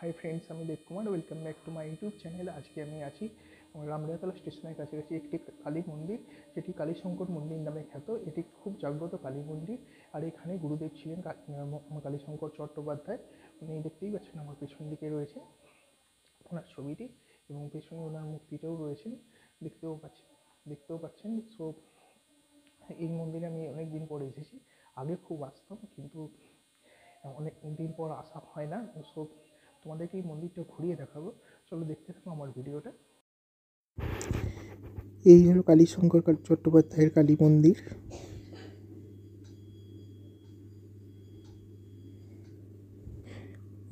High friends, আমি Dev Kumar. Welcome back to my YouTube channel. আজকে আমি আছি রামড়িয়াতলা স্টেশনের কাছাকাছি একটি কালী মন্দির, যেটি কালীশঙ্কর মন্দির নামে খ্যাত। এটি খুব জাগ্রত কালী মন্দির। আর এখানে গুরুদেব ছিলেন কালীশঙ্কর চট্টোপাধ্যায়। উনি দেখতেই পাচ্ছেন আমার পেছন দিকে রয়েছে ওনার ছবিটি, এবং পেছনে ওনার মূর্তিটাও রয়েছেন, দেখতেও পাচ্ছেন। সো এই মন্দিরে আমি অনেক দিন পরে এসেছি। আগে খুব আসতাম, কিন্তু অনেক দিন পর আসা হয় না। সো তোমাদেরকে এই মন্দিরটা ঘুরিয়ে দেখাবো, চলো দেখতে থাকো আমার ভিডিওটা। এই হলো কালীশঙ্কর চট্টোপাধ্যায়ের কালী মন্দির।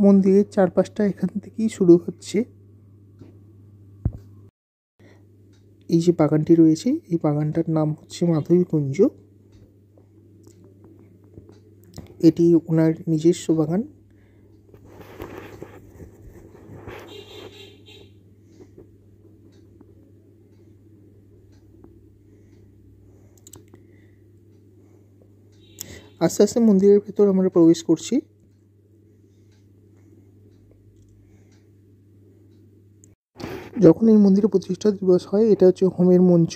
মন্দিরের চারপাশটা এখান থেকেই শুরু হচ্ছে। এই যে বাগানটি রয়েছে, এই বাগানটার নাম হচ্ছে মাধবীকুঞ্জ। এটি ওনার নিজস্ব বাগান। আস্তে আস্তে মন্দিরের ভেতর আমরা প্রবেশ করছি। যখন এই মন্দিরে প্রতিষ্ঠা দিবস হয়, এটা হচ্ছে হোমের মঞ্চ।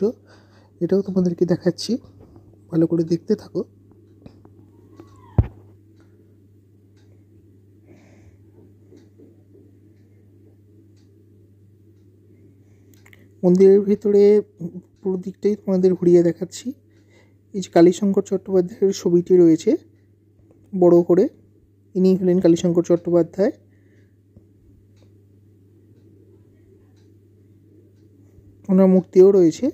এটাও তোমাদেরকে দেখাচ্ছি, ভালো করে দেখতে থাকো। মন্দিরের ভিতরে পুরো দিকটাই তোমাদের ঘুরিয়ে দেখাচ্ছি। এই যে কালীশঙ্কর চট্টোপাধ্যায়ের ছবিটি রয়েছে বড় করে, ইনি হলেন কালীশঙ্কর চট্টোপাধ্যায়। ওনার মূর্তিও রয়েছে।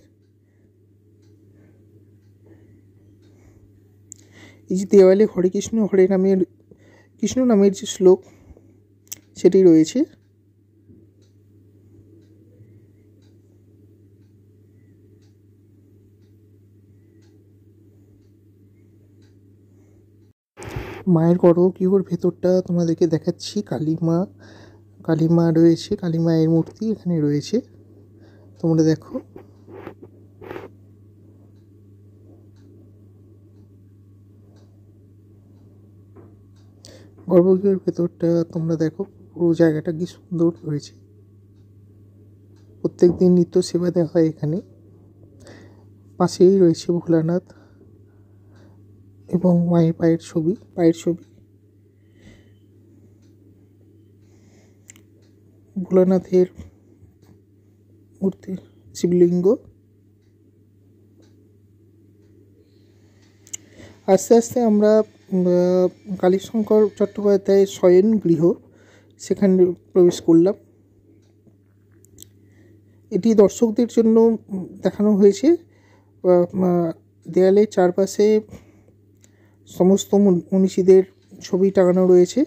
এই যে দেওয়ালে হরে কৃষ্ণ কৃষ্ণ নামের যে শ্লোক, সেটি রয়েছে। মায়ের গর্ভগৃহর ভেতরটা তোমাদেরকে দেখাচ্ছি। কালী মা রয়েছে, কালী মায়ের মূর্তি এখানে রয়েছে, তোমরা দেখো। গর্ভগৃহের ভেতরটা তোমরা দেখো, পুরো জায়গাটা কি সুন্দর হয়েছে। প্রত্যেক দিন নিত্য সেবা দেওয়া হয় এখানে। পাশেই রয়েছে ভোলানাথ এবং মায়ের পায়ের ছবি। ভোলানাথের মূর্তি, শিবলিঙ্গ। আস্তে আস্তে আমরা কালীশঙ্কর চট্টোপাধ্যায়ের শয়ন গৃহ, সেখানে প্রবেশ করলাম। এটি দর্শকদের জন্য দেখানো হয়েছে। দেয়ালের চারপাশে সমস্ত মনীষীদের ছবি টাঙানো রয়েছে।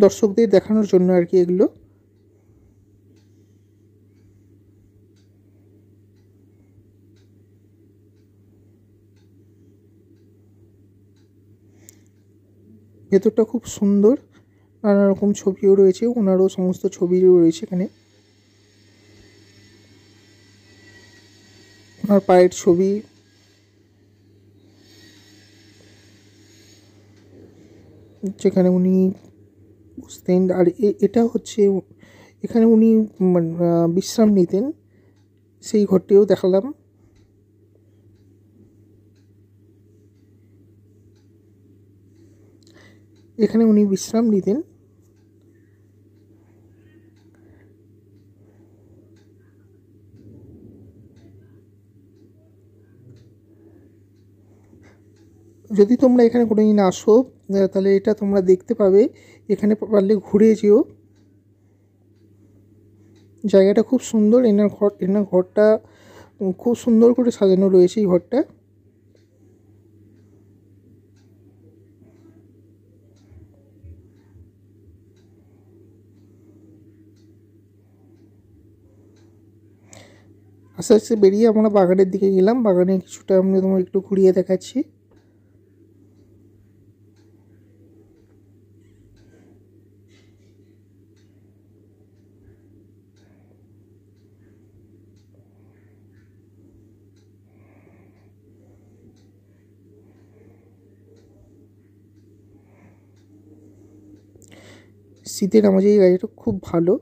দর্শকদের দেখানোর জন্য আর কি এগুলো। ভেতরটা খুব সুন্দর, নানা রকম ছবিও রয়েছে, ওনারও সমস্ত ছবিও রয়েছে এখানে। ওনার পায়ের ছবি, যেখানে উনি বসতেন। আর এটা হচ্ছে এখানে উনি বিশ্রাম নিতেন, সেই ঘরটিও দেখালাম। এখানে উনি বিশ্রাম নিতেন। যদি তোমরা এখানে কোনোদিন আসো, তাহলে এটা তোমরা দেখতে পাবে। এখানে পারলে ঘুরে যেও, জায়গাটা খুব সুন্দর। এনার ঘরটা খুব সুন্দর করে সাজানো রয়েছে। এই ঘরটা আস্তে আস্তে বেরিয়ে আমরা বাগানের দিকে গেলাম। বাগানে কিছুটা আমি তোমার একটু ঘুরিয়ে দেখাচ্ছি। শীতের আমাদের এই গাড়িটা খুব ভালো।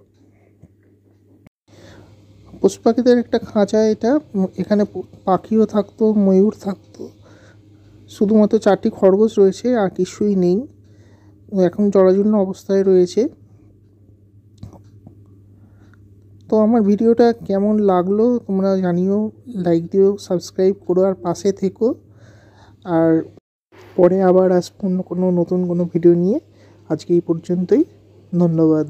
পশু পাখিদের একটা খাঁচা এটা, এখানে পাখিও থাকতো, ময়ূর থাকতো, শুধুমাত্র 4টি খরগোশ রয়েছে, আর কিছুই নেই, এখন জরাজীর্ণ অবস্থায় রয়েছে। তো আমার ভিডিওটা কেমন লাগলো তোমরা জানিও, লাইক দিও, সাবস্ক্রাইব করো আর পাশে থেকো। আর পরে আবার আসবো অন্য কোনো নতুন কোনো ভিডিও নিয়ে। আজকে এই পর্যন্তই, ধন্যবাদ।